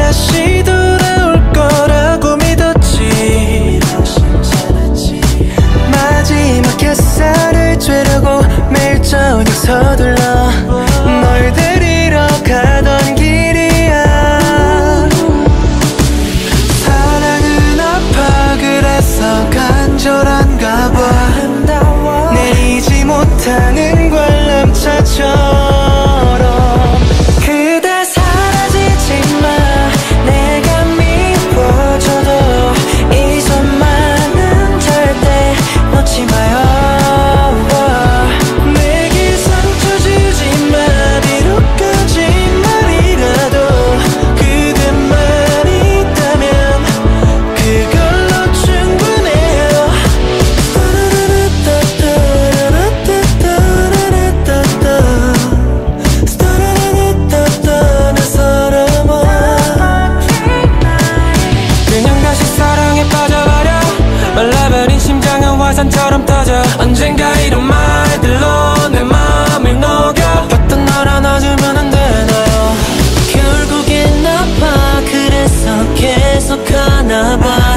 다시 돌아올 거라고 믿었지. 마지막 햇살을 쬐려고 매일 저녁 서둘러 널 데리러 가던 길이야. 사랑은 아파 그래서 간절한가 봐. 내리지 못하는 관람차처럼. 그대 사라지지 마. 내가 미워져도 이 손만은 절대 놓지 마요. 내게 상처 주지 마. 비록 거짓말이라도 그대만 있다면 그걸로 충분해요. 내 사람아 그냥 다시 사랑에 빠져버려. 말라버린 심장은 화산처럼 터져. 언젠가 이런 말들로 내 맘을 녹여. 어떤 날 안아주면 안 되나요? 결국엔 아파 그래서 계속 가나봐.